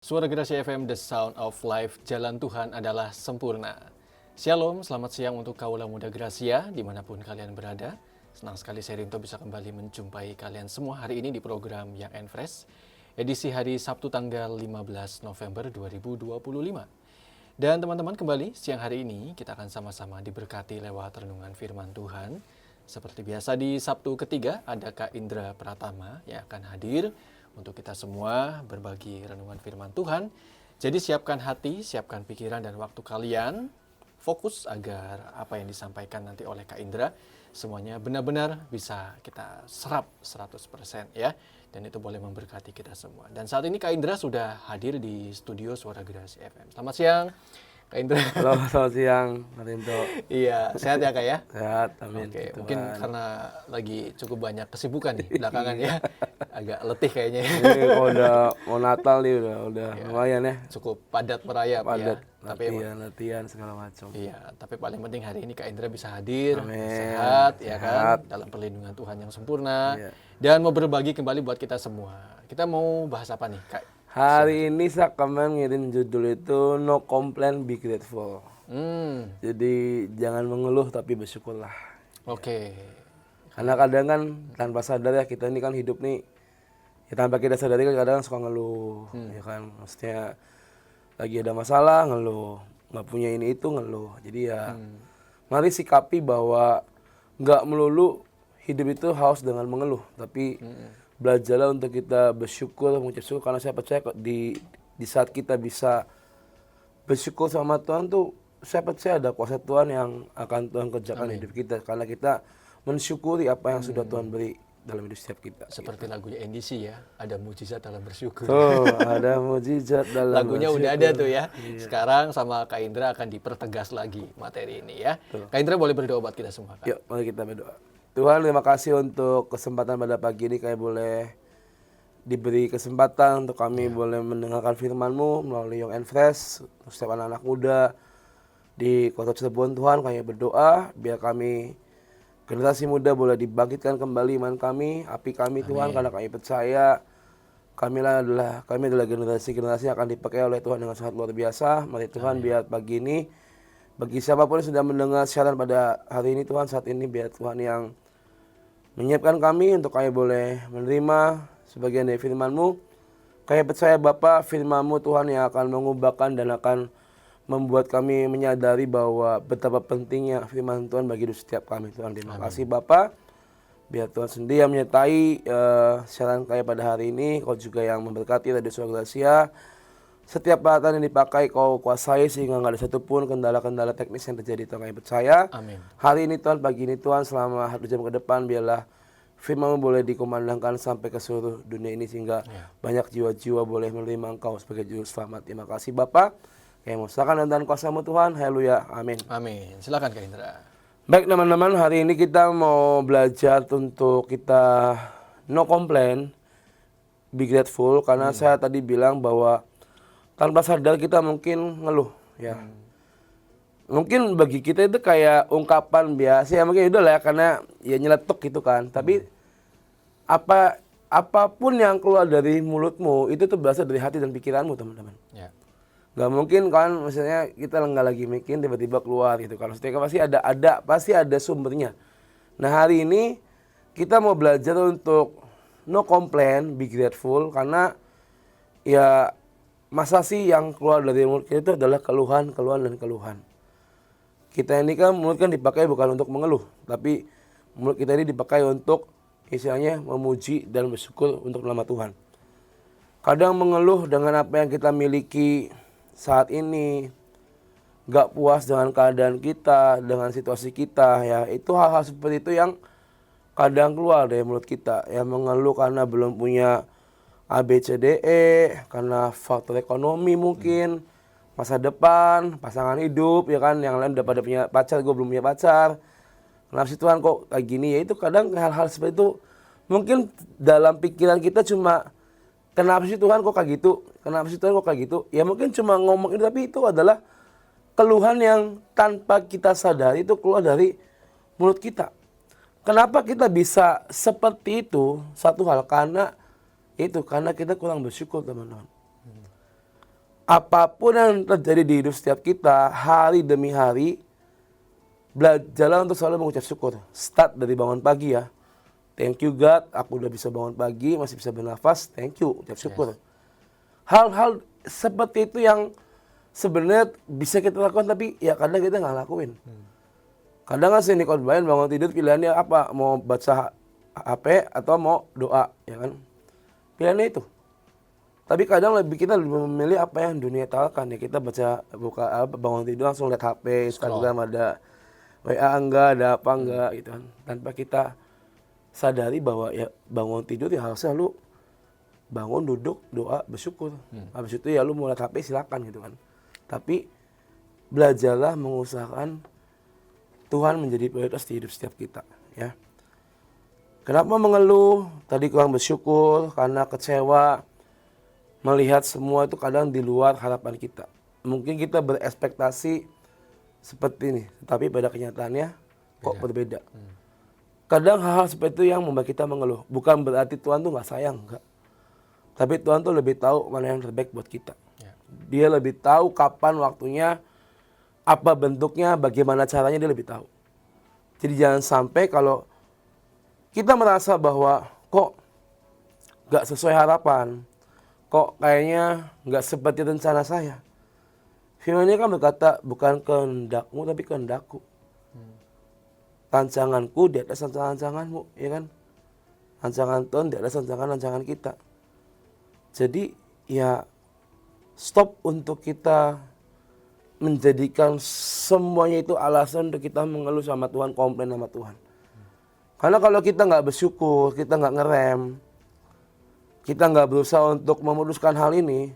Suara Gerasi FM, The Sound of Life, Jalan Tuhan adalah sempurna. Shalom, selamat siang untuk kaula muda Gracia, dimanapun kalian berada. Senang sekali saya Rinto bisa kembali menjumpai kalian semua hari ini di program Young and Fresh, edisi hari Sabtu tanggal 15 November 2025. Dan teman-teman kembali, siang hari ini kita akan sama-sama diberkati lewat renungan firman Tuhan. Seperti biasa di Sabtu ketiga, ada Kak Indra Pratama yang akan hadir untuk kita semua berbagi renungan firman Tuhan. Jadi siapkan hati, siapkan pikiran dan waktu kalian, fokus agar apa yang disampaikan nanti oleh Kak Indra semuanya benar-benar bisa kita serap 100% ya. Dan itu boleh memberkati kita semua. Dan saat ini Kak Indra sudah hadir di studio Suara Gerasi FM. Selamat siang Kak Indra. Halo, selamat siang, Marinto. Iya, sehat ya Kak ya? Sehat, amin. Oke, Tuhan. mungkin karena lagi cukup banyak kesibukan nih belakangan ya. Agak letih kayaknya. Ini kalau udah mau Natal nih udah Ya, lumayan ya. cukup padat merayap Padat, ya. Tapi latihan segala macam. iya, tapi paling penting hari ini Kak Indra bisa hadir, Amin. sehat ya kan, Sehat. dalam perlindungan Tuhan yang sempurna. Iya. Dan mau berbagi kembali buat kita semua. Kita mau bahas apa nih Kak? Hari ini saya kemarin ngirim judul itu No Complain, Be Grateful. Jadi jangan mengeluh tapi bersyukurlah. Oke. Karena kadang kan tanpa sadar ya kita ini kan hidup nih, ya tanpa kita sadari kan kadang suka ngeluh, ya kan. Maksudnya lagi ada masalah ngeluh, nggak punya ini itu ngeluh. Jadi ya mari sikapi bahwa nggak melulu hidup itu harus dengan mengeluh, tapi belajarlah untuk kita bersyukur, mengucap syukur, karena saya percaya kok di saat kita bisa bersyukur sama Tuhan tuh, saya percaya ada kuasa Tuhan yang akan Tuhan kerjakan di hidup kita, karena kita mensyukuri apa yang sudah Tuhan beri dalam hidup setiap kita. Seperti lagunya NDC ya, ada mujizat dalam bersyukur. Tuh, ada mujizat dalam Lagunya bersyukur. udah ada tuh ya. Sekarang sama Kak Indra akan dipertegas lagi materi ini ya. Kak Indra boleh berdoa buat kita semua Kak. Yuk, mari kita berdoa. Tuhan, terima kasih untuk kesempatan pada pagi ini kami boleh diberi kesempatan untuk kami boleh mendengarkan firman-Mu melalui Young and Fresh, untuk setiap anak-anak muda di Kota Cirebon. Tuhan, kami berdoa biar kami generasi muda boleh dibangkitkan kembali iman kami, api kami Tuhan, karena kami percaya kami adalah generasi-generasi yang akan dipakai oleh Tuhan dengan sangat luar biasa. Mari Tuhan, biar pagi ini bagi siapapun yang sedang mendengar siaran pada hari ini Tuhan, saat ini biar Tuhan yang menyiapkan kami untuk kami boleh menerima sebagian dari firman-Mu. Kami percaya Bapa, firman-Mu Tuhan yang akan mengubahkan dan akan membuat kami menyadari bahwa betapa pentingnya firman Tuhan bagi hidup setiap kami Tuhan. Terima kasih Bapa. Biar Tuhan sendiri yang menyertai siaran kami pada hari ini. Kau juga yang memberkati Radio Suara Gracia. Setiap peralatan yang dipakai Kau kuasai sehingga nggak ada satupun kendala-kendala teknis yang terjadi. Tuhan, kami percaya. Amin. Hari ini Tuhan, pagi ini Tuhan, selama 1 jam ke depan biarlah firman-Mu boleh dikumandangkan sampai ke seluruh dunia ini sehingga banyak jiwa-jiwa boleh menerima Engkau sebagai juru selamat. Terima kasih Bapa. Kami mohon dan kuasa-Mu Tuhan. Haleluya. Amin. Amin. Silakan Kak Indra. Baik teman-teman, hari ini kita mau belajar untuk kita no complain, be grateful. Karena saya tadi bilang bahwa tanpa sadar kita mungkin ngeluh ya. Mungkin bagi kita itu kayak ungkapan biasa ya, mungkin udah lah ya, karena ya nyeletuk gitu kan. Tapi apapun yang keluar dari mulutmu itu tuh berasal dari hati dan pikiranmu teman-teman. Ya. Gak mungkin kan, misalnya kita nggak lagi mikir tiba-tiba keluar gitu. Kalau setiap pasti ada sumbernya. Nah hari ini kita mau belajar untuk no complain, be grateful, karena ya masa sih yang keluar dari mulut kita itu adalah keluhan dan keluhan. Kita ini kan mulut kan dipakai bukan untuk mengeluh, tapi mulut kita ini dipakai untuk istilahnya memuji dan bersyukur untuk nama Tuhan. Kadang mengeluh dengan apa yang kita miliki saat ini, gak puas dengan keadaan kita, dengan situasi kita, ya itu hal-hal seperti itu yang kadang keluar dari mulut kita. Ya mengeluh karena belum punya ABCDE, karena faktor ekonomi mungkin, masa depan, pasangan hidup, ya kan, yang lain udah pada punya pacar, gue belum punya pacar. Kenapa sih Tuhan kok kayak gini? Ya itu kadang hal-hal seperti itu mungkin dalam pikiran kita cuma, kenapa sih Tuhan kok kayak gitu? Kenapa sih Tuhan kok kayak gitu? Ya mungkin cuma ngomong itu, tapi itu adalah keluhan yang tanpa kita sadari itu keluar dari mulut kita. Kenapa kita bisa seperti itu? Satu hal, karena kita kurang bersyukur teman-teman. apapun yang terjadi di hidup setiap kita, hari demi hari, belajarlah untuk selalu mengucap syukur. Start dari bangun pagi ya. Thank you God, aku udah bisa bangun pagi, masih bisa bernafas, thank you, ucap syukur. Hal-hal seperti itu yang sebenarnya bisa kita lakukan, tapi ya kadang kita nggak lakuin. Kadang kan sini khotbahin bangun tidur pilihannya apa? Mau baca HP atau mau doa, ya kan? Pilihannya itu. Tapi kadang kita lebih memilih apa yang dunia tawarkan ya. Kita bangun tidur langsung lihat HP, Instagram ada WA enggak, ada apa enggak gitu kan. Tanpa kita sadari bahwa ya bangun tidur ya harusnya lu bangun, duduk, doa, bersyukur. Habis itu ya lu mau lihat HP silakan gitu kan. Tapi belajarlah mengusahakan Tuhan menjadi prioritas di hidup setiap kita ya. Kenapa mengeluh? Tadi kurang bersyukur karena kecewa. Melihat semua itu kadang di luar harapan kita. Mungkin kita berekspektasi seperti ini, tetapi pada kenyataannya kok berbeda. Kadang hal-hal seperti itu yang membuat kita mengeluh. Bukan berarti Tuhan tuh nggak sayang, enggak. Tapi Tuhan tuh lebih tahu mana yang terbaik buat kita. Dia lebih tahu kapan waktunya, apa bentuknya, bagaimana caranya, dia lebih tahu. Jadi jangan sampai kalau kita merasa bahwa kok nggak sesuai harapan, kok kayaknya nggak seperti rencana saya. Firman-Nya kan berkata, bukan kehendakmu tapi kehendakku. Rancanganku di atas rancanganmu, ya kan? Rancangan Tuhan di atas rancangan kita. Jadi ya stop untuk kita menjadikan semuanya itu alasan untuk kita mengeluh sama Tuhan, komplain sama Tuhan. Karena kalau kita nggak bersyukur, kita nggak ngerem, kita nggak berusaha untuk memutuskan hal ini,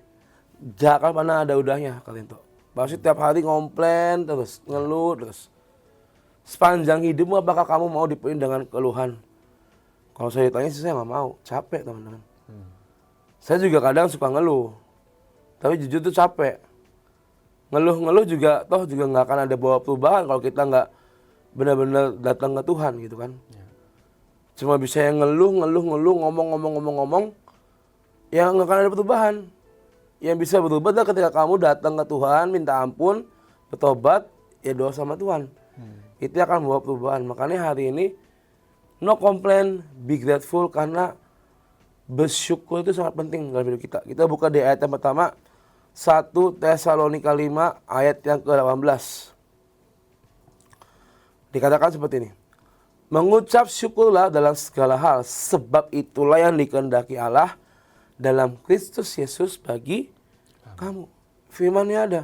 gak akan pernah ada udahnya kalian tuh. Pasti tiap hari komplain terus, ngeluh terus. Sepanjang hidupmu apakah kamu mau dipenuhi dengan keluhan? Kalau saya ditanya sih saya nggak mau, capek teman-teman. Saya juga kadang suka ngeluh, tapi jujur tuh capek. Ngeluh juga toh juga nggak akan ada bawa perubahan kalau kita nggak benar-benar datang ke Tuhan gitu kan. Cuma bisa yang ngeluh, ngomong, ya nggak akan ada perubahan. Yang bisa berubah adalah ketika kamu datang ke Tuhan, minta ampun, bertobat, ya doa sama Tuhan. Itu akan membawa perubahan. Makanya hari ini, no complain, be grateful, karena bersyukur itu sangat penting dalam hidup kita. Kita buka di ayat yang pertama, 1 Tesalonika 5 ayat yang ke-18. Dikatakan seperti ini. Mengucap syukurlah dalam segala hal, sebab itulah yang dikehendaki Allah dalam Kristus Yesus bagi kamu. Firman-Nya ada.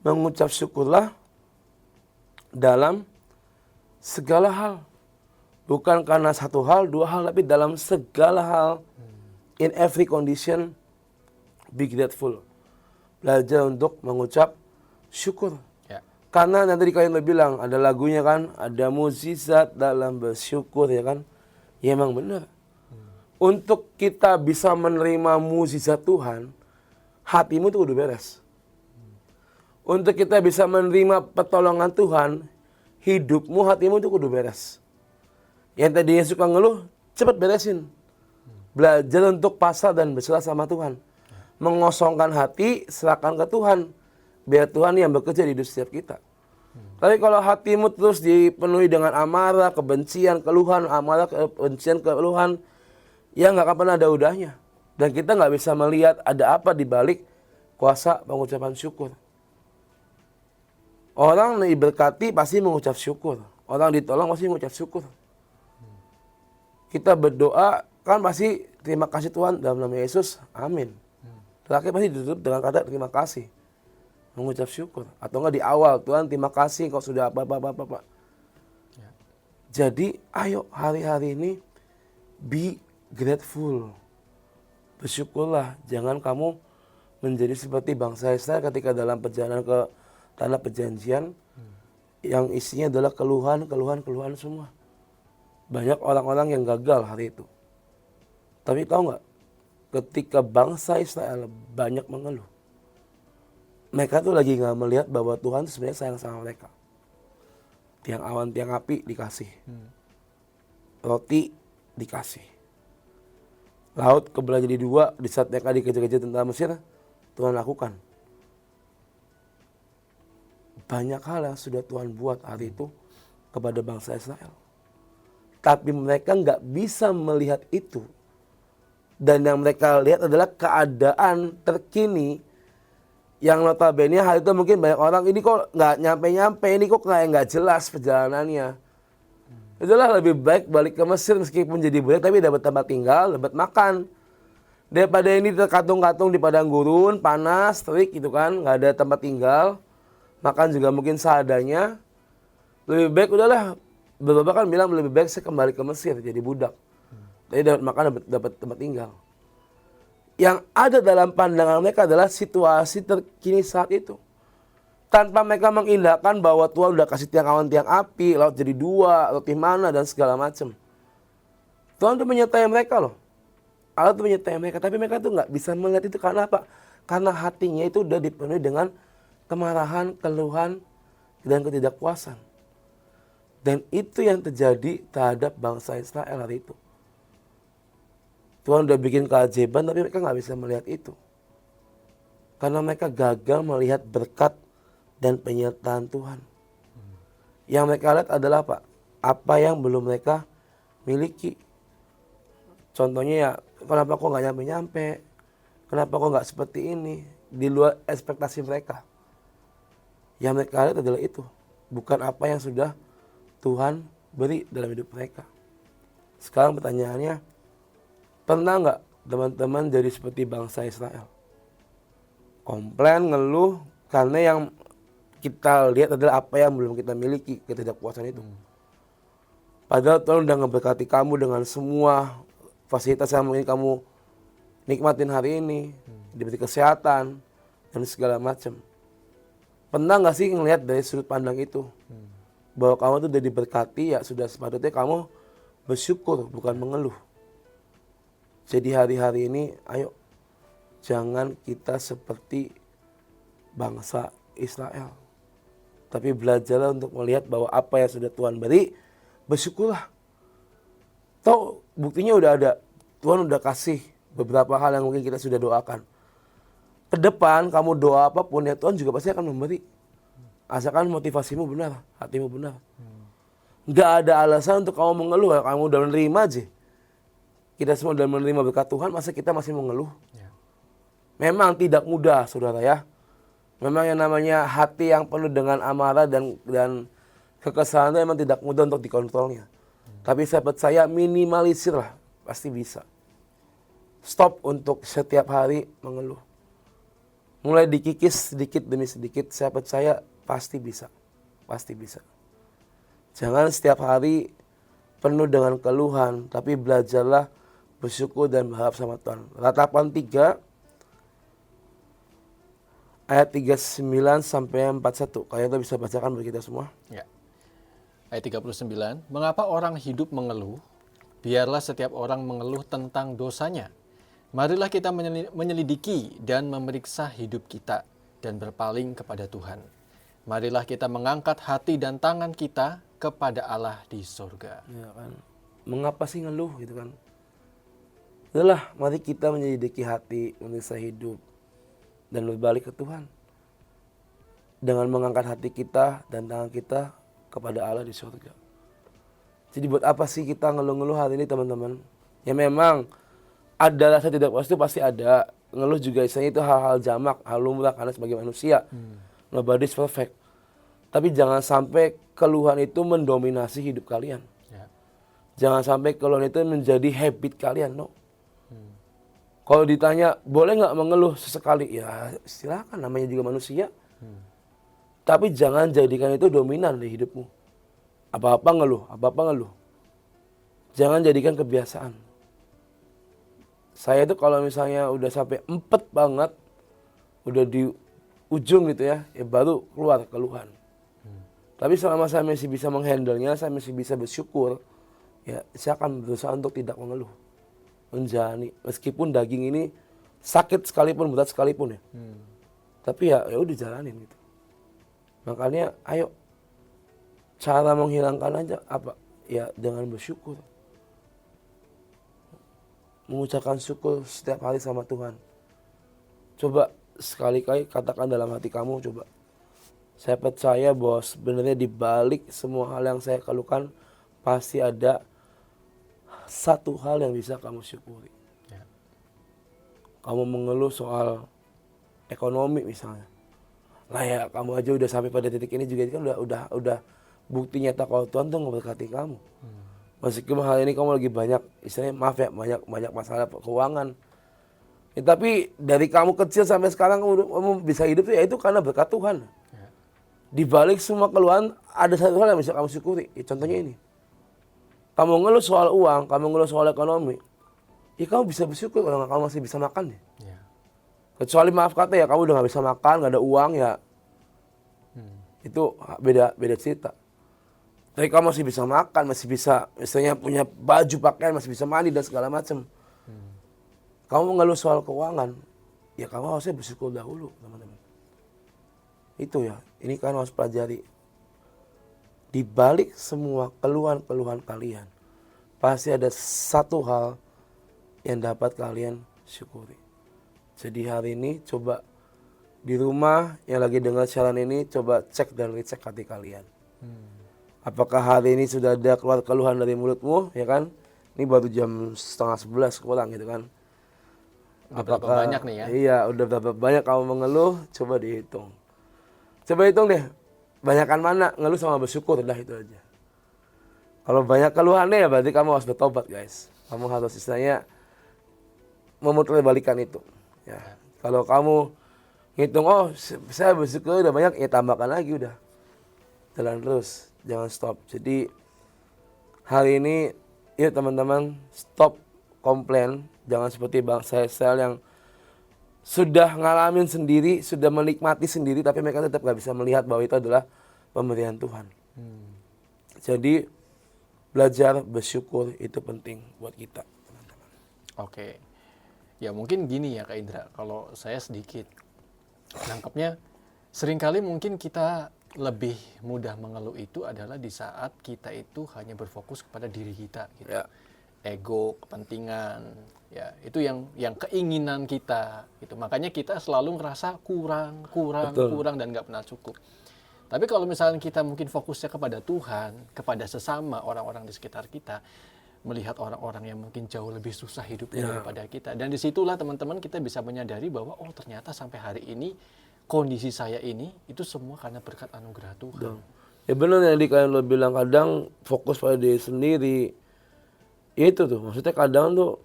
Mengucap syukurlah dalam segala hal. Bukan karena satu hal, dua hal, tapi dalam segala hal. In every condition, be grateful. Belajar untuk mengucap syukur. Karena nanti kalian udah bilang, ada lagunya kan, ada mukjizat dalam bersyukur ya kan. Ya emang benar. Untuk kita bisa menerima mukjizat Tuhan, hatimu tuh udah beres. Untuk kita bisa menerima pertolongan Tuhan, hidupmu, hatimu tuh udah beres. Yang tadinya suka ngeluh, cepat beresin. Belajar untuk pasrah dan berserah sama Tuhan. Mengosongkan hati, serahkan ke Tuhan. Biar Tuhan yang bekerja di hidup setiap kita. Tapi kalau hatimu terus dipenuhi dengan amarah, kebencian, keluhan, amarah, kebencian, keluhan, ya nggak akan pernah ada udahnya. Dan kita nggak bisa melihat ada apa di balik kuasa pengucapan syukur. Orang diberkati pasti mengucap syukur. Orang ditolong pasti mengucap syukur. Kita berdoa kan pasti terima kasih Tuhan dalam nama Yesus, amin. Terakhir pasti ditutup dengan kata terima kasih. Mengucap syukur. Atau enggak di awal, Tuhan terima kasih kau sudah apa. Jadi ayo hari-hari ini be grateful. Bersyukurlah. Jangan kamu menjadi seperti bangsa Israel ketika dalam perjalanan ke tanah perjanjian. Yang isinya adalah keluhan semua. Banyak orang-orang yang gagal hari itu. Tapi tahu nggak? Ketika bangsa Israel banyak mengeluh. Mereka tuh lagi nggak melihat bahwa Tuhan sebenarnya sayang sama mereka. Tiang awan, tiang api dikasih. Roti dikasih. Laut kebelah jadi dua di saat mereka dikejar-kejar tentara Mesir, Tuhan lakukan. banyak hal yang sudah Tuhan buat hari itu kepada bangsa Israel. Tapi mereka nggak bisa melihat itu. Dan yang mereka lihat adalah keadaan terkini yang notabene hal itu mungkin banyak orang, ini kok nggak nyampe-nyampe, ini kok kayak nggak jelas perjalanannya. Itulah lebih baik balik ke Mesir meskipun jadi budak tapi dapat tempat tinggal, dapat makan. Daripada ini terkatung-katung di padang gurun, panas, terik gitu kan, nggak ada tempat tinggal. Makan juga mungkin seadanya. Lebih baik udahlah, beberapa kan bilang lebih baik saya kembali ke Mesir jadi budak. Tapi dapat makan, dapat tempat tinggal. Yang ada dalam pandangan mereka adalah situasi terkini saat itu. Tanpa mereka mengindahkan bahwa Tuhan udah kasih tiang awan, tiang api, laut jadi dua, roti mana dan segala macam. Tuhan tuh menyertai mereka loh. Allah tuh menyertai mereka, tapi mereka tuh nggak bisa melihat itu karena apa? Karena hatinya itu udah dipenuhi dengan kemarahan, keluhan, dan ketidakpuasan. Dan itu yang terjadi terhadap bangsa Israel hari itu. Tuhan udah bikin keajaiban tapi mereka nggak bisa melihat itu. Karena mereka gagal melihat berkat dan penyertaan Tuhan. Yang mereka lihat adalah apa? Apa yang belum mereka miliki. Contohnya ya, kenapa kok nggak nyampe-nyampe? Kenapa kok nggak seperti ini? Di luar ekspektasi mereka. Yang mereka lihat adalah itu. Bukan apa yang sudah Tuhan beri dalam hidup mereka. Sekarang pertanyaannya, pernah nggak teman-teman jadi seperti bangsa Israel? Komplain, ngeluh, karena yang kita lihat adalah apa yang belum kita miliki, ketidakpuasan itu. Padahal Tuhan udah ngeberkati kamu dengan semua fasilitas yang mungkin kamu nikmatin hari ini, diberi kesehatan, dan segala macam. Pernah nggak sih ngelihat dari sudut pandang itu? Bahwa kamu tuh udah diberkati, ya sudah sepatutnya kamu bersyukur, bukan mengeluh. Jadi hari-hari ini, ayo jangan kita seperti bangsa Israel. Tapi belajarlah untuk melihat bahwa apa yang sudah Tuhan beri, bersyukurlah. Tahu buktinya udah ada. Tuhan udah kasih beberapa hal yang mungkin kita sudah doakan. Ke depan kamu doa apapun ya Tuhan juga pasti akan memberi. Asalkan motivasimu benar, hatimu benar. Nggak ada alasan untuk kamu mengeluh. Kamu udah menerima aja. Kita semua udah menerima berkat Tuhan, masa kita masih mengeluh? Ya. Memang tidak mudah, saudara ya. Memang yang namanya hati yang penuh dengan amarah dan kekesalan itu memang tidak mudah untuk dikontrolnya. Tapi saya percaya minimalisir lah, pasti bisa. Stop untuk setiap hari mengeluh. Mulai dikikis sedikit demi sedikit, saya percaya pasti bisa. Pasti bisa. Jangan setiap hari penuh dengan keluhan, tapi belajarlah bersyukur dan berharap sama Tuhan. Ratapan 3 ayat 39 sampai 41. Kalian tuh bisa bacakan bagi kita semua. Ya. Ayat 39, mengapa orang hidup mengeluh? Biarlah setiap orang mengeluh tentang dosanya. Marilah kita menyelidiki dan memeriksa hidup kita dan berpaling kepada Tuhan. Marilah kita mengangkat hati dan tangan kita kepada Allah di surga. Ya kan? Mengapa sih ngeluh gitu kan? Itulah, mari kita menyelidiki hati, memeriksa hidup, dan berbalik ke Tuhan. Dengan mengangkat hati kita dan tangan kita kepada Allah di surga. Jadi buat apa sih kita ngeluh-ngeluh hari ini teman-teman? Ya memang ada rasa tidak puas itu pasti ada. Ngeluh juga istilahnya itu hal-hal jamak, hal lumrah karena sebagai manusia. Nobody's perfect. Tapi jangan sampai keluhan itu mendominasi hidup kalian. Ya. Jangan sampai keluhan itu menjadi habit kalian, no. Kalau ditanya, boleh nggak mengeluh sesekali? Ya silakan, namanya juga manusia. Tapi jangan jadikan itu dominan di hidupmu. Apa-apa ngeluh, apa-apa ngeluh. Jangan jadikan kebiasaan. Saya tuh kalau misalnya udah sampai empet banget, udah di ujung gitu ya baru keluar keluhan. Tapi selama saya masih bisa menghandlenya, saya masih bisa bersyukur, ya saya akan berusaha untuk tidak mengeluh. Menjalani meskipun daging ini sakit sekalipun, berat sekalipun ya. Tapi ya udah jalanin gitu. Makanya ayo cara menghilangkan aja apa? Ya dengan bersyukur. Mengucapkan syukur setiap hari sama Tuhan. Coba sekali-kali katakan dalam hati kamu, coba. Saya percaya bahwa sebenarnya di balik semua hal yang saya keluhkan pasti ada satu hal yang bisa kamu syukuri. Ya. Kamu mengeluh soal ekonomi misalnya. Lah ya kamu aja udah sampai pada titik ini juga kan udah bukti nyata kalau Tuhan tuh memberkati kamu. Meskipun hal ini kamu lagi banyak istilahnya maaf ya banyak masalah keuangan. Ya, tapi dari kamu kecil sampai sekarang kamu bisa hidup ya itu karena berkat Tuhan. Ya. Di balik semua keluhan ada satu hal yang bisa kamu syukuri. Ya, contohnya ini. Kamu ngeluh soal uang, kamu ngeluh soal ekonomi. Ya kamu bisa bersyukur kalau kamu masih bisa makan ya. Ya. Kecuali maaf kata ya kamu udah gak bisa makan, gak ada uang ya. Itu beda cerita. Tapi kamu masih bisa makan, masih bisa misalnya punya baju pakaian, masih bisa mandi dan segala macam. Kamu mengeluh soal keuangan, ya kamu harusnya bersyukur dahulu, teman-teman. Itu ya, ini kan harus pelajari. Di balik semua keluhan-keluhan kalian, pasti ada satu hal yang dapat kalian syukuri. Jadi hari ini coba di rumah yang lagi dengar siaran ini, coba cek dan recek hati kalian. Apakah hari ini sudah ada keluar keluhan dari mulutmu, ya kan? Ini baru jam 10:30 kurang gitu kan. Udah berapa banyak nih ya? Iya, udah berapa banyak kamu mengeluh, coba dihitung. Coba hitung deh, banyakan mana ngeluh sama bersyukur, udah itu aja. Kalau banyak keluhannya ya berarti kamu harus bertobat guys. Kamu harus istilahnya memutarbalikan itu. Ya. Kalau kamu ngitung, oh saya bersyukur udah banyak, ya tambahkan lagi udah. Jalan terus, jangan stop. Jadi hari ini, yuk teman-teman, stop komplain. Jangan seperti Bang Sel yang sudah ngalamin sendiri, sudah menikmati sendiri, tapi mereka tetap gak bisa melihat bahwa itu adalah pemberian Tuhan. Jadi belajar bersyukur itu penting buat kita, teman-teman. Oke. Ya mungkin gini ya Kak Indra, kalau saya sedikit nangkepnya, seringkali mungkin kita lebih mudah mengeluh itu adalah di saat kita itu hanya berfokus kepada diri kita gitu. Ya. Ego, kepentingan, ya itu yang keinginan kita gitu. Makanya kita selalu ngerasa kurang dan nggak pernah cukup. Tapi kalau misalnya kita mungkin fokusnya kepada Tuhan, kepada sesama orang-orang di sekitar kita, melihat orang-orang yang mungkin jauh lebih susah hidupnya daripada kita, dan disitulah teman-teman kita bisa menyadari bahwa oh ternyata sampai hari ini kondisi saya ini itu semua karena berkat anugerah Tuhan. Ya benar yang kalian lo bilang, kadang fokus pada diri sendiri. Ya itu tuh, maksudnya kadang tuh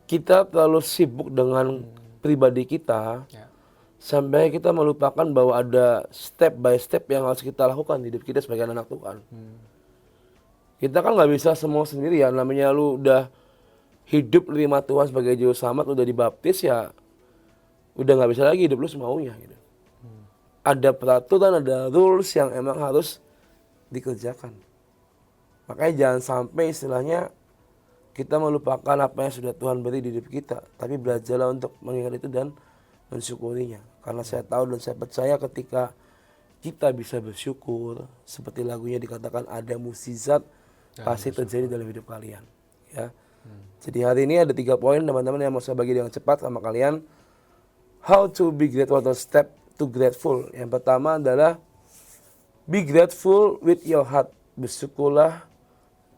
kita terlalu sibuk dengan pribadi kita, sampai kita melupakan bahwa ada step by step yang harus kita lakukan di hidup kita sebagai anak Tuhan. Kita kan nggak bisa semua sendiri ya, namanya lu udah hidup terima Tuhan sebagai juru selamat, udah dibaptis ya, udah nggak bisa lagi hidup lu semaunya gitu. Ada peraturan, ada rules yang emang harus dikerjakan. Makanya jangan sampai istilahnya kita melupakan apa yang sudah Tuhan beri di hidup kita, tapi belajarlah untuk mengingat itu dan mensyukurinya. Karena saya tahu dan saya percaya ketika kita bisa bersyukur, seperti lagunya dikatakan ada mukjizat pasti terjadi dalam hidup kalian. Ya. Jadi hari ini ada 3 poin teman-teman yang mau saya bagi dengan cepat sama kalian. How to be grateful atau step to grateful. Yang pertama adalah be grateful with your heart. Bersyukurlah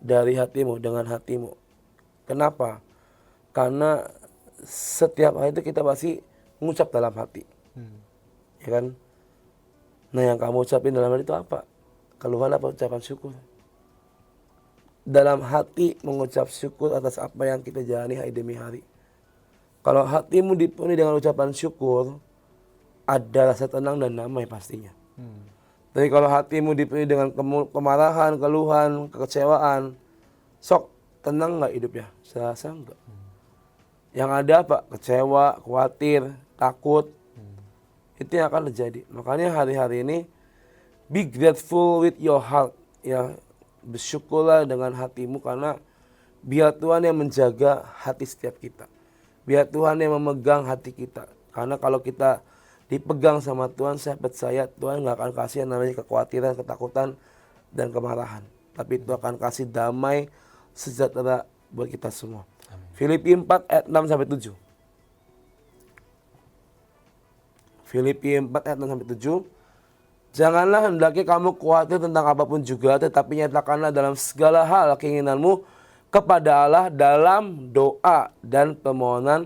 dari hatimu, dengan hatimu. Kenapa? Karena setiap hari itu kita pasti mengucap dalam hati. Ya kan? Nah yang kamu ucapin dalam hati itu apa? Keluhan apa ucapan syukur? Dalam hati mengucap syukur atas apa yang kita jalani hari demi hari. Kalau hatimu dipenuhi dengan ucapan syukur, ada rasa tenang dan damai pastinya. Tapi kalau hatimu dipenuhi dengan kemarahan, keluhan, kekecewaan, sok tenang nggak hidupnya? Saya rasa enggak. Yang ada apa? Kecewa, khawatir, takut. Itu yang akan terjadi. Makanya hari-hari ini be grateful with your heart. Ya, bersyukurlah dengan hatimu karena biar Tuhan yang menjaga hati setiap kita. Biar Tuhan yang memegang hati kita. Karena kalau kita dipegang sama Tuhan, saya percaya Tuhan nggak akan kasih yang namanya kekhawatiran, ketakutan, dan kemarahan. Tapi Tuhan akan kasih damai, sejahtera buat kita semua. Filipi 4 ayat 6-7. Filipi 4 ayat 6-7. Janganlah hendaknya kamu khawatir tentang apapun juga, tetapi nyatakanlah dalam segala hal keinginanmu kepada Allah dalam doa dan permohonan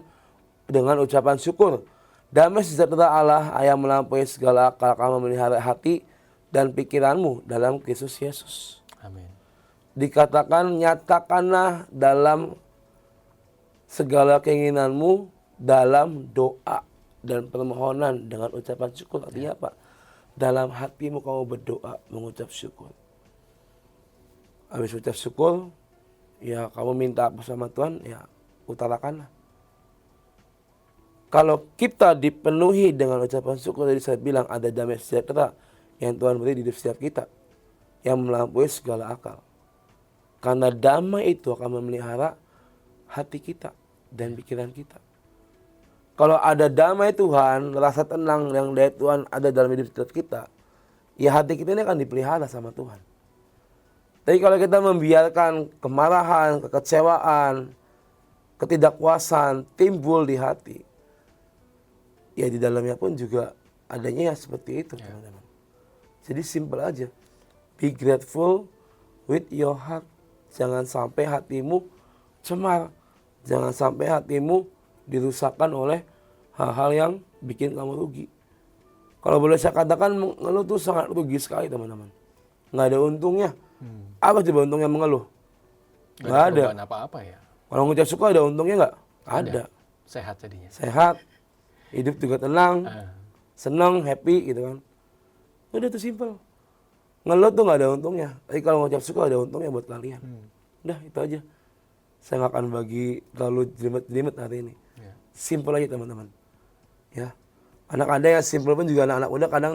dengan ucapan syukur. Damai sejahtera Allah yang melampaui segala akal kamu memelihara hati dan pikiranmu dalam Kristus Yesus. Amin. Dikatakan nyatakanlah dalam segala keinginanmu dalam doa dan permohonan dengan ucapan syukur. Artinya apa? Dalam hatimu kamu berdoa, mengucap syukur. Habis ucap syukur, ya kamu minta apa sama Tuhan, ya utarakanlah. Kalau kita dipenuhi dengan ucapan syukur, tadi saya bilang ada damai sejahtera yang Tuhan beri di hidup setiap kita, yang melampaui segala akal. Karena damai itu akan memelihara hati kita dan pikiran kita. Kalau ada damai Tuhan, rasa tenang yang dari Tuhan ada dalam hidup kita, ya hati kita ini akan dipelihara sama Tuhan. Tapi kalau kita membiarkan kemarahan, kekecewaan, ketidakpuasan timbul di hati, ya di dalamnya pun juga adanya ya seperti itu, teman-teman. Jadi simple aja. Be grateful with your heart. Jangan sampai hatimu cemar. Jangan sampai hatimu dirusakkan oleh hal-hal yang bikin kamu rugi. Kalau boleh saya katakan, mengeluh itu sangat rugi sekali, teman-teman. Nggak ada untungnya. Apa coba untungnya mengeluh? Nggak ada. Apa-apa ya. Kalau ngucap syukur ada untungnya nggak? Ada. Sehat jadinya. Sehat. Hidup juga tenang. Senang, happy gitu kan. Udah tuh simple. Ngeluh tuh nggak ada untungnya. Tapi kalau ngucap syukur ada untungnya buat kalian. Udah itu aja. Saya nggak akan bagi terlalu jelimet-jelimet hari ini. Simple aja teman-teman. Ya. Anak ada yang simple pun juga anak-anak muda kadang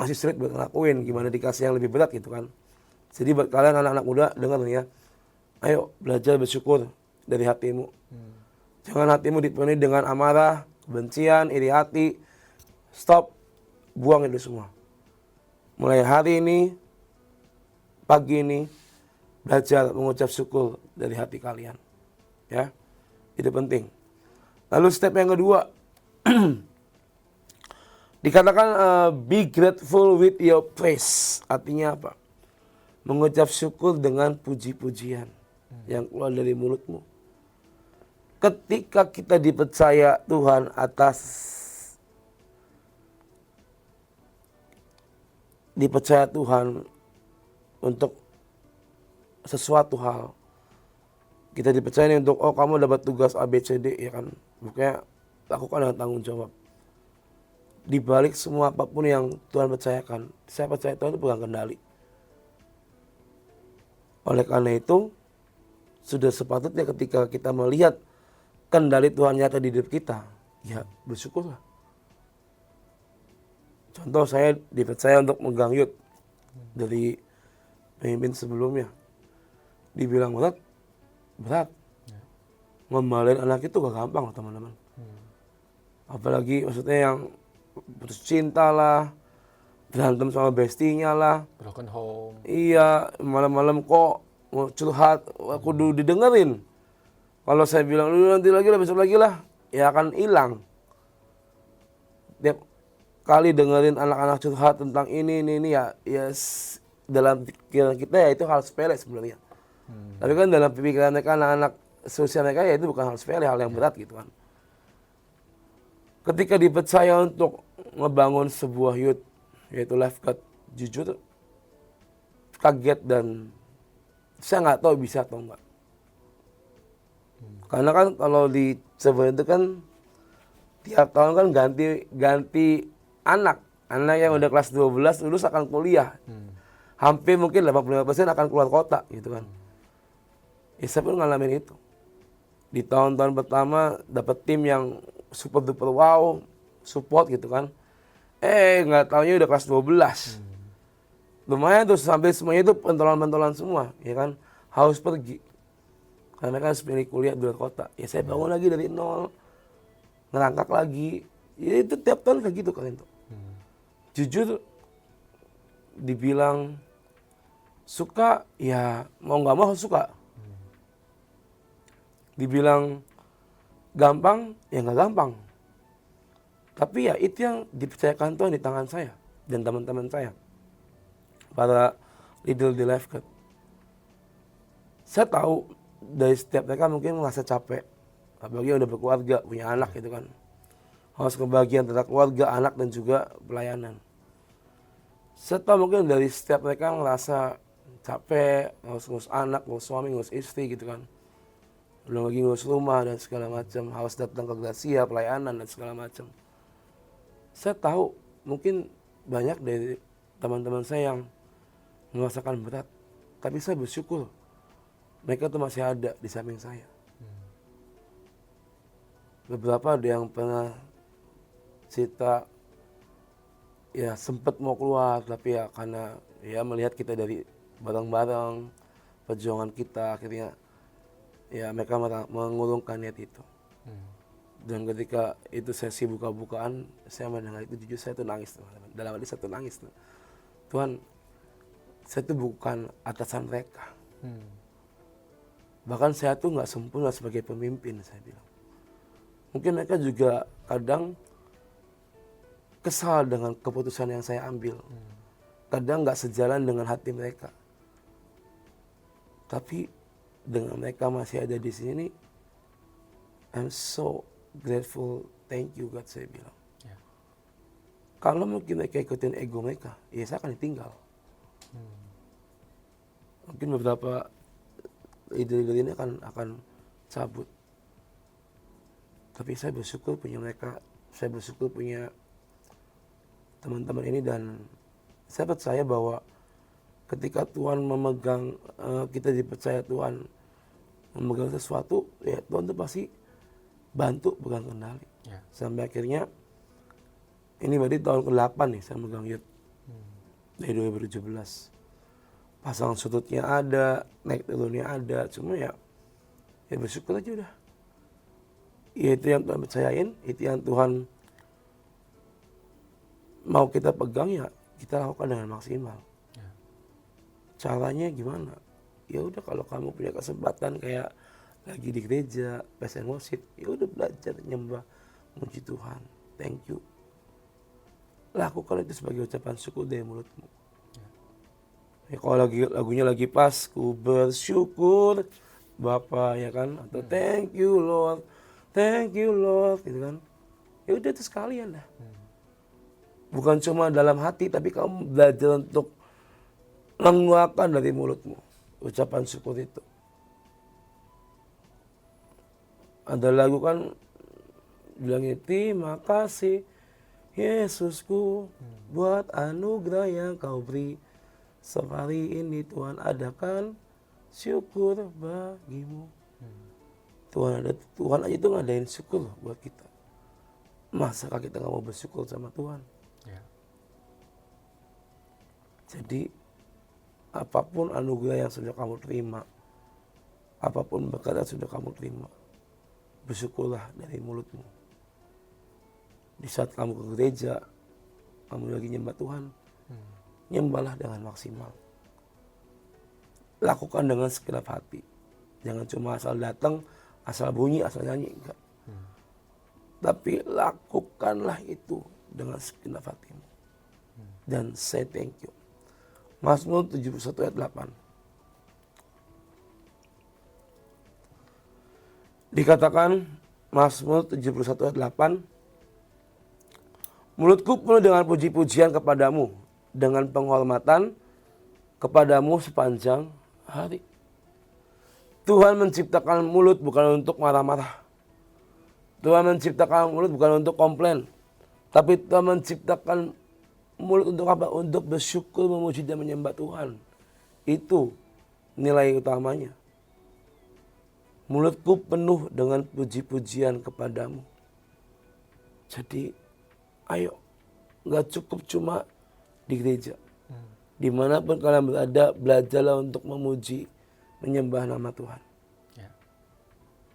masih sulit buat ngelakuin. Gimana dikasih yang lebih berat gitu kan. Jadi buat kalian anak-anak muda dengar nih ya. Ayo belajar bersyukur dari hatimu. Jangan hatimu dipenuhi dengan amarah, kebencian, iri hati. Stop. Buang itu semua. Mulai hari ini, pagi ini, belajar mengucap syukur dari hati kalian. Ya. Itu penting. Lalu step yang kedua, dikatakan be grateful with your praise. Artinya apa? Mengucap syukur dengan puji-pujian yang keluar dari mulutmu. Ketika kita dipercaya Tuhan dipercaya Tuhan untuk sesuatu hal, kita dipercaya untuk kamu dapat tugas A, B, C, D, ya kan, pokoknya lakukan dengan tanggung jawab. Di balik semua apapun yang Tuhan percayakan, saya percaya Tuhan itu pegang kendali. Oleh karena itu, sudah sepatutnya ketika kita melihat kendali Tuhan nyata di hidup kita, ya bersyukurlah. Contoh saya dipercaya untuk megang youth dari pemimpin sebelumnya. Dibilang berat. Ngembalin anak itu gak gampang loh teman-teman. Apalagi maksudnya yang putus cinta lah, berantem sama bestinya lah. Broken home. Iya, malam-malam kok mau curhat, aku didengerin. Kalau saya bilang, lu nanti lagi lah, besok lagi lah, ya akan hilang. Tiap kali dengerin anak-anak curhat tentang ini ya dalam pikiran kita ya itu hal sepele sebenarnya. Tapi kan dalam pikiran mereka anak-anak sosial mereka ya itu bukan hal sepele, hal yang berat gitu kan. Ketika dipercaya untuk ngebangun sebuah youth, yaitu Lifeguard, jujur kaget dan saya nggak tahu bisa atau enggak. Karena kan kalau di sebuah itu kan tiap tahun kan ganti anak yang udah kelas 12 lulus akan kuliah. Hampir mungkin 85% akan keluar kota gitu kan. Ya saya pun ngalamin itu. Di tahun-tahun pertama dapat tim yang super duper wow, support gitu kan. Nggak taunya udah kelas 12. Lumayan tuh sampai semuanya itu pentolan-pentolan semua, ya kan. Harus pergi. Karena kan harus pilih kuliah di luar kota. Ya saya bangun lagi dari nol. Ngerangkak lagi. Ya itu tiap tahun kayak gitu kalian tuh. Jujur dibilang suka, ya mau nggak mau harus suka. Dibilang gampang, ya nggak gampang. Tapi ya itu yang dipercayakan Tuhan di tangan saya. dan teman-teman saya, para leader di Life Group. Saya tahu dari setiap mereka mungkin merasa capek, apalagi udah berkeluarga, punya anak gitu kan. Harus kebagian antara keluarga, anak dan juga pelayanan. Saya tahu mungkin dari setiap mereka merasa capek, harus ngurus anak, ngurus suami, ngurus istri gitu kan. Belum lagi ngurus rumah dan segala macam, harus datang ke Gracia, pelayanan dan segala macam. Saya tahu mungkin banyak dari teman-teman saya yang merasakan berat, tapi saya bersyukur mereka tuh masih ada di samping saya. Beberapa ada yang pernah cerita ya sempat mau keluar, tapi ya karena ya melihat kita dari bareng-bareng perjuangan kita, akhirnya ya mereka mengurungkan niat itu. Dan ketika itu sesi buka-bukaan, saya mendengar itu jujur saya tuh nangis, teman-teman. Dalam hati saya tuh nangis tuh. Tuhan, saya tuh bukan atasan mereka. Bahkan saya tuh nggak sempurna sebagai pemimpin, saya bilang. Mungkin mereka juga kadang kesal dengan keputusan yang saya ambil. Kadang nggak sejalan dengan hati mereka. Tapi dengan mereka masih ada di sini, I'm so grateful, thank you God, saya bilang. Ya. Kalau mungkin mereka ikutin ego mereka, ya saya akan ditinggal. Mungkin beberapa ide-ide ini akan cabut. Tapi saya bersyukur punya mereka, saya bersyukur punya teman-teman ini, dan saya percaya bahwa ketika Tuhan memegang, kita dipercaya Tuhan memegang sesuatu, ya Tuhan itu pasti bantu pegang kendali. Ya. Sampai akhirnya, ini berarti tahun ke-8 nih saya megang youth. Dari 2017. Pasang sudutnya ada, naik turunnya ada, cuma ya bersyukur aja udah. Ya itu yang Tuhan percayain, itu yang Tuhan mau kita pegang, ya kita lakukan dengan maksimal. Ya. Caranya gimana? Ya udah, kalau kamu punya kesempatan kayak lagi di gereja, passion worship, ya udah belajar nyembah, muji Tuhan, thank you. Lakukan itu sebagai ucapan syukur dari mulutmu. Ya, kalau lagunya lagi pas, ku bersyukur Bapa, ya kan, atau thank you Lord, gitu kan. Ya udah itu sekalian dah. Bukan cuma dalam hati, tapi kamu belajar untuk mengeluarkan dari mulutmu ucapan syukur itu. Ada lagu kan bilangnya, terima kasih Yesusku buat anugerah yang kau beri. Hari ini Tuhan adakan syukur bagimu. Tuhan aja itu ngadain syukur buat kita. Masa kita nggak mau bersyukur sama Tuhan? Ya. Jadi apapun anugerah yang sudah kamu terima, apapun berkat yang sudah kamu terima, bersyukurlah dari mulutmu. Di saat kamu ke gereja, kamu lagi nyembah Tuhan, nyembahlah dengan maksimal. Lakukan dengan segenap hati. Jangan cuma asal datang, asal bunyi, asal nyanyi, enggak. Tapi lakukanlah itu dengan segenap hatimu. Dan say thank you. Mazmur 71 ayat 8. Dikatakan Mazmur 71 ayat 8, mulutku penuh dengan puji-pujian kepadamu, dengan penghormatan kepadamu sepanjang hari. Tuhan menciptakan mulut bukan untuk marah-marah. Tuhan menciptakan mulut bukan untuk komplain. Tapi Tuhan menciptakan mulut untuk apa? Untuk bersyukur, memuji dan menyembah Tuhan. Itu nilai utamanya. Mulutku penuh dengan puji-pujian kepadamu. Jadi ayo, gak cukup cuma di gereja. Dimanapun kalian berada, belajarlah untuk memuji, menyembah nama Tuhan. Ya.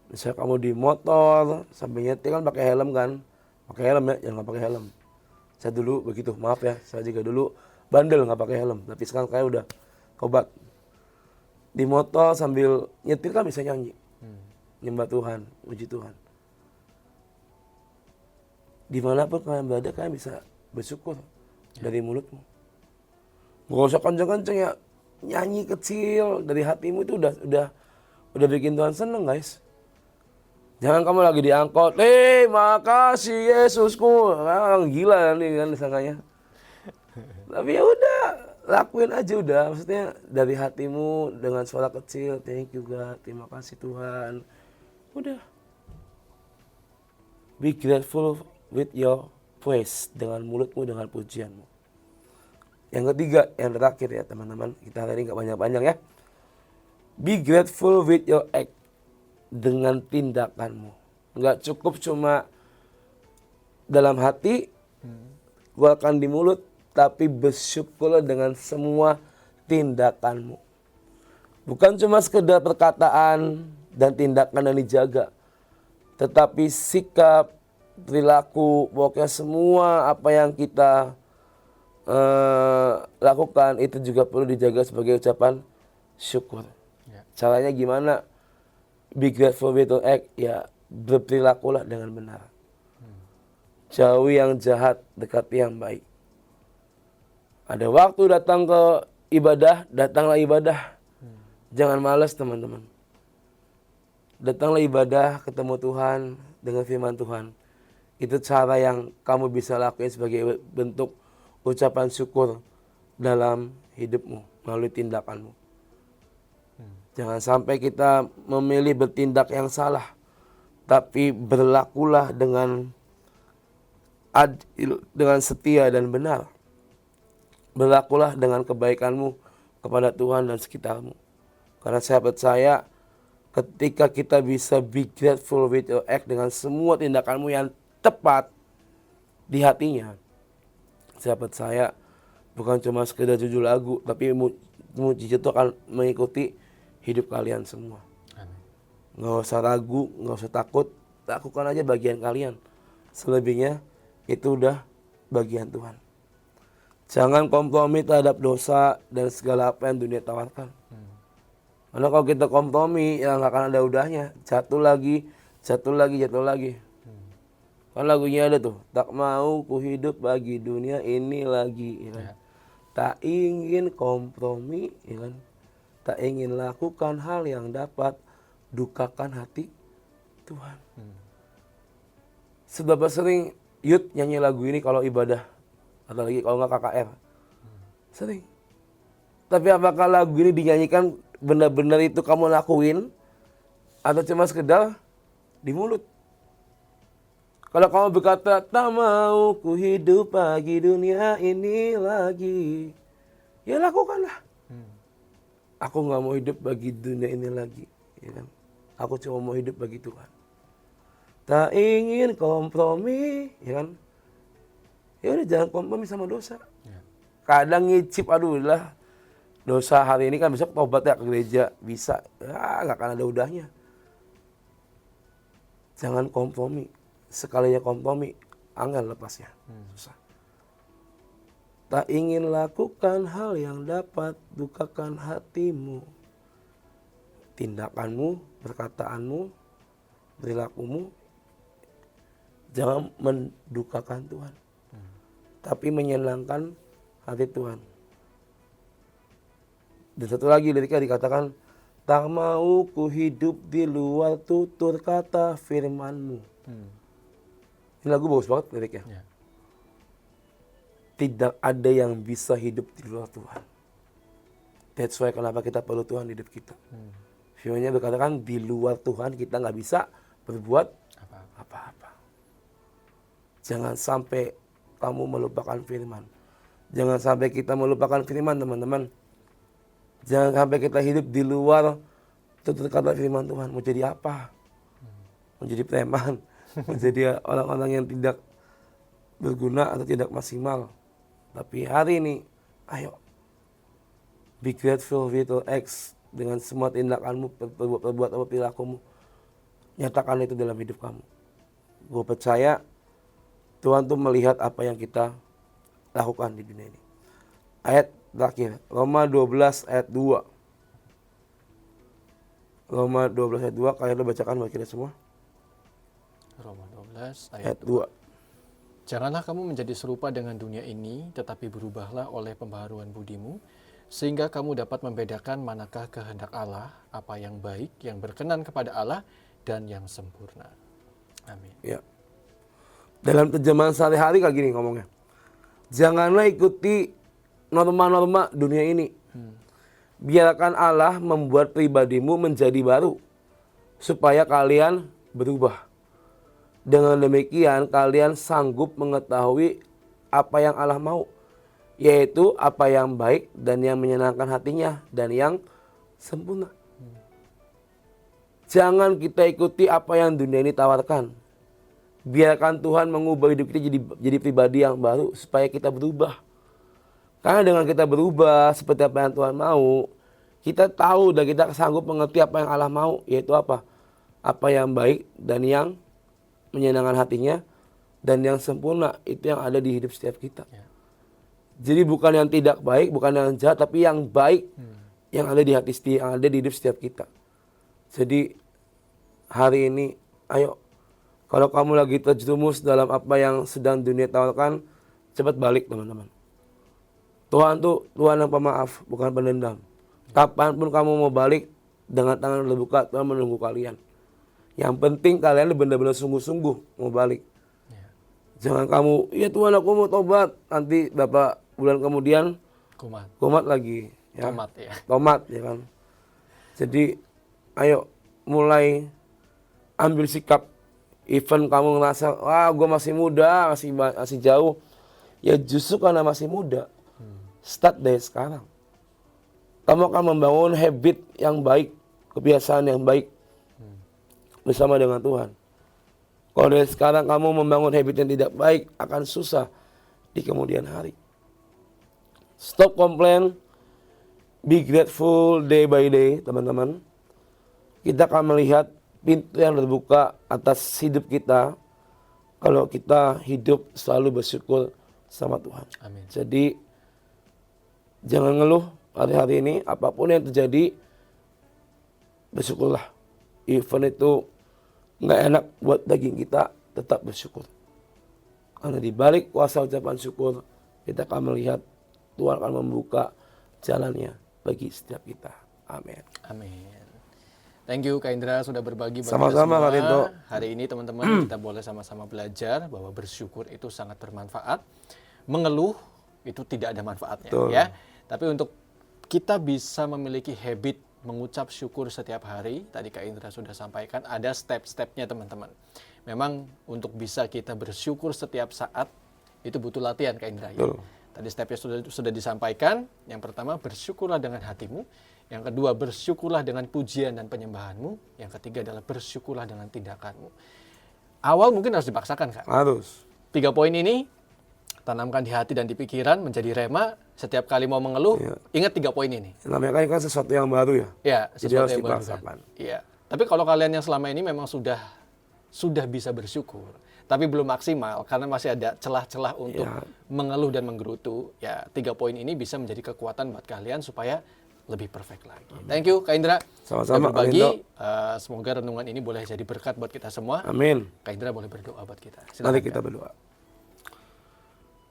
Misalnya kamu di motor, sambil nyetir kan pakai helm kan. Pakai helm ya, jangan pakai helm. Saya dulu begitu, maaf ya, saya juga dulu bandel nggak pakai helm. Tapi sekarang saya udah tobat. Di motor sambil nyetir kan bisa nyanyi. Nyembah Tuhan, puji Tuhan. Dimanapun kalian berada, kalian bisa bersyukur. dari mulutmu. Gak usah kenceng-kenceng ya, nyanyi kecil dari hatimu itu udah bikin Tuhan seneng guys. Jangan kamu lagi diangkot, makasih Yesusku, gila nih kan disangkanya. Tapi ya udah, lakuin aja udah. Maksudnya dari hatimu dengan suara kecil, thank you God, terima kasih Tuhan. Udah. Be grateful with your praise, dengan mulutmu, dengan pujianmu. Yang ketiga, yang terakhir ya teman-teman, kita hari ini gak banyak-banyak ya. Be grateful with your act, dengan tindakanmu. Gak cukup cuma dalam hati, keluarkan di mulut, tapi bersyukurlah dengan semua tindakanmu. Bukan cuma sekedar perkataan dan tindakan yang dijaga, tetapi sikap, perilaku, pokoknya semua apa yang kita lakukan itu juga perlu dijaga sebagai ucapan syukur. Caranya gimana? Be grateful with your act, ya berperilakulah dengan benar. Jauhi yang jahat, dekati yang baik. Ada waktu datang ke ibadah, datanglah ibadah. Jangan malas teman-teman. Datanglah ibadah, ketemu Tuhan, dengan firman Tuhan. Itu cara yang kamu bisa lakukan sebagai bentuk ucapan syukur dalam hidupmu, melalui tindakanmu. Jangan sampai kita memilih bertindak yang salah, tapi berlakulah dengan adil, dengan setia dan benar. Berlakulah dengan kebaikanmu kepada Tuhan dan sekitarmu. Karena saya percaya ketika kita bisa be grateful with your act, dengan semua tindakanmu yang tepat di hatinya, saya percaya bukan cuma sekedar judul lagu, tapi mujizat itu akan mengikuti hidup kalian semua. Nggak usah ragu, nggak usah takut, lakukan aja bagian kalian. Selebihnya itu udah bagian Tuhan. Jangan kompromi terhadap dosa dan segala apa yang dunia tawarkan. Karena kalau kita kompromi, ya nggak akan ada udahnya. Jatuh lagi, jatuh lagi, jatuh lagi. Kan lagunya ada tuh, tak mau ku hidup bagi dunia ini lagi. Ya kan? Tak ingin kompromi, ya kan? Tak ingin lakukan hal yang dapat dukakan hati Tuhan. Seberapa sering Yud nyanyi lagu ini kalau ibadah, atau lagi kalau nggak KKR? Sering. Tapi apakah lagu ini dinyanyikan benar-benar itu kamu lakuin, atau cuma sekedar di mulut? Kalau kamu berkata, tak mau ku hidup bagi dunia ini lagi, ya lakukanlah. Aku nggak mau hidup bagi dunia ini lagi, ya kan? Aku cuma mau hidup bagi Tuhan. Tak ingin kompromi, ya kan? Ya udah, jangan kompromi sama dosa. Kadang ngicip, aduh lah, dosa hari ini kan besok tobat ya ke gereja, bisa. Ya nggak akan ada udahnya. Jangan kompromi. Sekalinya kompromi, angin lepasnya. Susah. Tak ingin lakukan hal yang dapat dukakan hatimu. Tindakanmu, perkataanmu, perilakumu, jangan mendukakan Tuhan. Tapi menyenangkan hati Tuhan. Dan satu lagi ketika dikatakan, tak mau ku hidup di luar tutur kata firman-Mu. Ini lagu bagus banget liriknya. Tidak ada yang bisa hidup di luar Tuhan. That's why kenapa kita perlu Tuhan di hidup kita. Firman-Nya berkatakan di luar Tuhan kita nggak bisa berbuat apa-apa. Jangan sampai kamu melupakan firman. Jangan sampai kita melupakan firman, teman-teman. Jangan sampai kita hidup di luar tutur kata firman Tuhan. Mau jadi apa? Mau jadi preman? Menjadi orang-orang yang tidak berguna atau tidak maksimal. Tapi hari ini, ayo, be grateful with your acts, dengan semua tindakanmu, perbuatan perilakumu. Nyatakan itu dalam hidup kamu. Gue percaya Tuhan tuh melihat apa yang kita lakukan di dunia ini. Ayat terakhir, Roma 12 ayat 2. Roma 12 ayat 2, kalian bacakan buat kita semua. Roma 12 ayat 2. Janganlah kamu menjadi serupa dengan dunia ini, tetapi berubahlah oleh pembaharuan budimu, sehingga kamu dapat membedakan manakah kehendak Allah, apa yang baik, yang berkenan kepada Allah, dan yang sempurna. Amin. Ya. Dalam terjemahan sehari-hari kayak gini ngomongnya. Janganlah ikuti norma-norma dunia ini. Biarkan Allah membuat pribadimu menjadi baru, supaya kalian berubah. Dengan demikian kalian sanggup mengetahui apa yang Allah mau, yaitu apa yang baik dan yang menyenangkan hatinya dan yang sempurna. Jangan kita ikuti apa yang dunia ini tawarkan. Biarkan Tuhan mengubah hidup kita jadi pribadi yang baru supaya kita berubah. Karena dengan kita berubah seperti apa yang Tuhan mau, kita tahu dan kita sanggup mengerti apa yang Allah mau, yaitu apa? Apa yang baik dan yang menyenangkan hatinya dan yang sempurna, itu yang ada di hidup setiap kita. Ya. Jadi bukan yang tidak baik, bukan yang jahat, tapi yang baik yang ada di hati, yang ada di hidup setiap kita. Jadi hari ini, ayo, kalau kamu lagi terjerumus dalam apa yang sedang dunia tawarkan, cepat balik teman-teman. Tuhan tuh Tuhan yang pemaaf, bukan pendendam. Kapanpun kamu mau balik, dengan tangan terbuka, Tuhan menunggu kalian. Yang penting kalian benar-benar sungguh-sungguh mau balik. Ya. Jangan kamu, ya Tuhan aku mau tobat, nanti berapa bulan kemudian kumat lagi. Ya. Tomat ya. Tomat ya kan. Jadi ayo mulai ambil sikap. Even kamu ngerasa, wah gue masih muda, masih jauh. Ya justru karena masih muda, start dari sekarang. Kamu akan membangun habit yang baik, kebiasaan yang baik bersama dengan Tuhan. Kalau dari sekarang kamu membangun habit yang tidak baik, akan susah di kemudian hari. Stop complain, be grateful day by day, teman-teman. Kita akan melihat pintu yang terbuka atas hidup kita kalau kita hidup selalu bersyukur sama Tuhan. Amin. Jadi jangan ngeluh hari-hari ini, apapun yang terjadi bersyukurlah. Even itu nggak enak buat daging kita, tetap bersyukur. Karena di balik kuasa ucapan syukur, kita akan melihat Tuhan akan membuka jalannya bagi setiap kita. Amin. Amin. Thank you Kak Indra sudah berbagi bagi Sama-sama, kita Kak Rinto. semua. Hari ini teman-teman kita boleh sama-sama belajar bahwa bersyukur itu sangat bermanfaat. Mengeluh itu tidak ada manfaatnya. Betul. Ya. Tapi untuk kita bisa memiliki habit mengucap syukur setiap hari, tadi Kak Indra sudah sampaikan, ada step-stepnya teman-teman. Memang untuk bisa kita bersyukur setiap saat, itu butuh latihan Kak Indra. Ya? Tadi stepnya sudah disampaikan. Yang pertama, bersyukurlah dengan hatimu. Yang kedua, bersyukurlah dengan pujian dan penyembahanmu. Yang ketiga adalah bersyukurlah dengan tindakanmu. Awal mungkin harus dipaksakan Kak. Harus. 3 poin ini, tanamkan di hati dan di pikiran, menjadi rema. Setiap kali mau mengeluh, ingat 3 poin ini. Namanya kan sesuatu yang baru ya. Ya, Jadi sesuatu harus yang baru. dipaksakan. Iya. Tapi kalau kalian yang selama ini memang sudah bisa bersyukur, tapi belum maksimal karena masih ada celah-celah untuk mengeluh dan menggerutu, ya 3 poin ini bisa menjadi kekuatan buat kalian supaya lebih perfect lagi. Thank you Kak Indra. Sama-sama, sudah berbagi. Kak Semoga renungan ini boleh jadi berkat buat kita semua. Amin. Kak Indra boleh berdoa buat kita. Mari kita berdoa.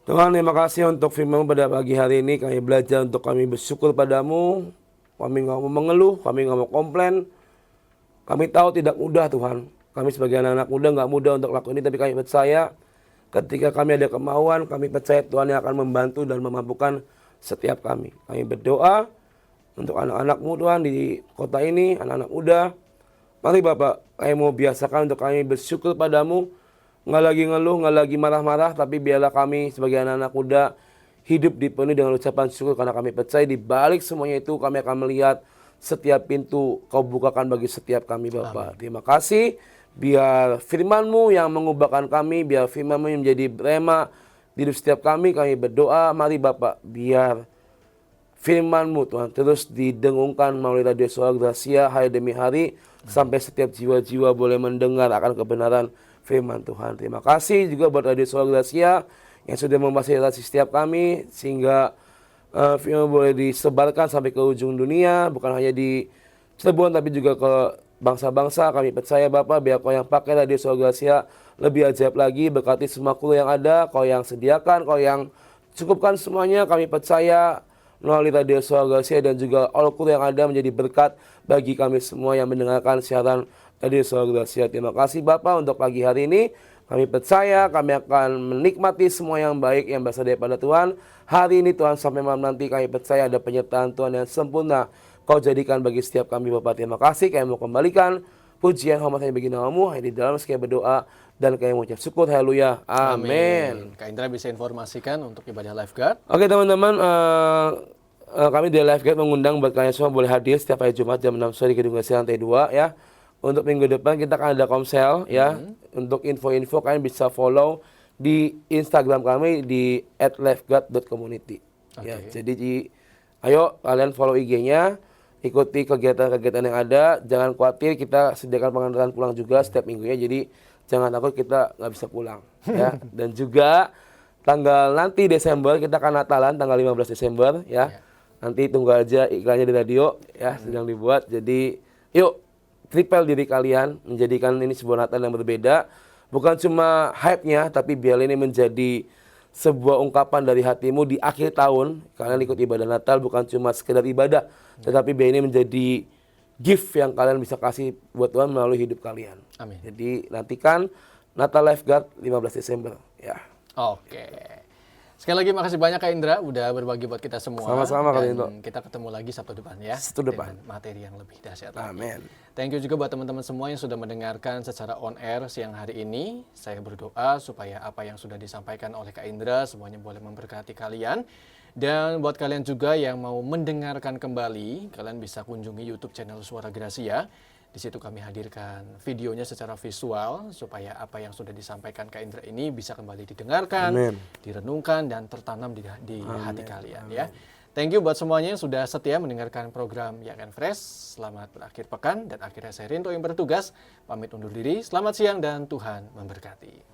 Tuhan, terima kasih untuk firman pada pagi hari ini. Kami belajar untuk kami bersyukur padamu. Kami nggak mau mengeluh, kami nggak mau komplain. Kami tahu tidak mudah Tuhan. Kami sebagai anak-anak muda nggak mudah untuk lakukan ini, tapi kami percaya ketika kami ada kemauan, kami percaya Tuhan yang akan membantu dan memampukan setiap kami. Kami berdoa untuk anak-anakmu Tuhan di kota ini, anak-anak muda. Mari Bapak, kami mau biasakan untuk kami bersyukur padamu. Nggak lagi ngeluh, nggak lagi marah-marah, tapi biarlah kami sebagai anak-anak muda hidup dipenuhi dengan ucapan syukur karena kami percaya di balik semuanya itu kami akan melihat setiap pintu Kau bukakan bagi setiap kami Bapak. Amin. Terima kasih. Biar firman-Mu yang mengubahkan kami, biar firman-Mu yang menjadi rema di hidup setiap kami berdoa. Mari Bapak, biar firman-Mu Tuhan terus didengungkan melalui radio Suara Gracia hari demi hari, sampai setiap jiwa-jiwa boleh mendengar akan kebenaran firman Tuhan. Terima kasih juga buat radio Suara Gracia yang sudah memfasilitasi setiap kami, sehingga firman boleh disebarkan sampai ke ujung dunia, bukan hanya di Cirebon tapi juga ke bangsa-bangsa. Kami percaya Bapak, biar Kau yang pakai radio Suara Gracia lebih ajaib lagi. Berkati semua kru yang ada, Kau yang sediakan, Kau yang cukupkan semuanya. Kami percaya melalui Radio Suara Gracia dan juga all kru yang ada menjadi berkat bagi kami semua yang mendengarkan siaran Radio Suara Gracia. Terima kasih Bapak untuk pagi hari ini. Kami percaya kami akan menikmati semua yang baik yang berasal daripada Tuhan. Hari ini Tuhan sampai malam nanti kami percaya ada penyertaan Tuhan yang sempurna. Kau jadikan bagi setiap kami Bapak. Terima kasih. Kami mau kembalikan pujian hormat hanya bagi nama-Mu. Di dalam sekian berdoa dan kami mengucap syukur. Haleluya. Amin. Kak Indra bisa informasikan untuk ibadah lifeguard. Oke teman-teman, kami di Lifeguard mengundang buat kalian semua boleh hadir setiap hari Jumat jam 6 sore di Gedung Gracia lantai 2 ya. Untuk minggu depan kita akan ada komsel ya. Untuk info-info kalian bisa follow di Instagram kami di @lifeguard.community. Ya, jadi ayo kalian follow IG-nya, ikuti kegiatan-kegiatan yang ada. Jangan khawatir, kita sediakan pengantaran pulang juga setiap minggunya. Jadi jangan takut kita nggak bisa pulang ya. Dan juga tanggal nanti Desember kita akan Natalan tanggal 15 Desember ya. Nanti tunggu aja iklannya di radio ya, sedang dibuat. Jadi yuk triple diri kalian, menjadikan ini sebuah Natal yang berbeda. Bukan cuma hype-nya, tapi biar ini menjadi sebuah ungkapan dari hatimu di akhir tahun. Kalian ikut ibadah Natal bukan cuma sekedar ibadah, tetapi biar ini menjadi gift yang kalian bisa kasih buat Tuhan melalui hidup kalian. Amin. Jadi nantikan Natal Lifeguard 15 Desember ya. Oke. Sekali lagi makasih banyak Kak Indra udah berbagi buat kita semua. Sama-sama Kak Indra. Kita ketemu lagi Sabtu depan ya. Sabtu depan. Dengan materi yang lebih dahsyat lagi. Amin. Thank you juga buat teman-teman semua yang sudah mendengarkan secara on air siang hari ini. Saya berdoa supaya apa yang sudah disampaikan oleh Kak Indra semuanya boleh memberkati kalian. Dan buat kalian juga yang mau mendengarkan kembali, kalian bisa kunjungi YouTube channel Suara Gracia. Di situ kami hadirkan videonya secara visual supaya apa yang sudah disampaikan Kak Indra ini bisa kembali didengarkan, Amin. direnungkan dan tertanam di hati kalian ya. Thank you buat semuanya yang sudah setia mendengarkan program Young and Fresh. Selamat berakhir pekan dan akhirnya saya Rinto yang bertugas pamit undur diri. Selamat siang dan Tuhan memberkati.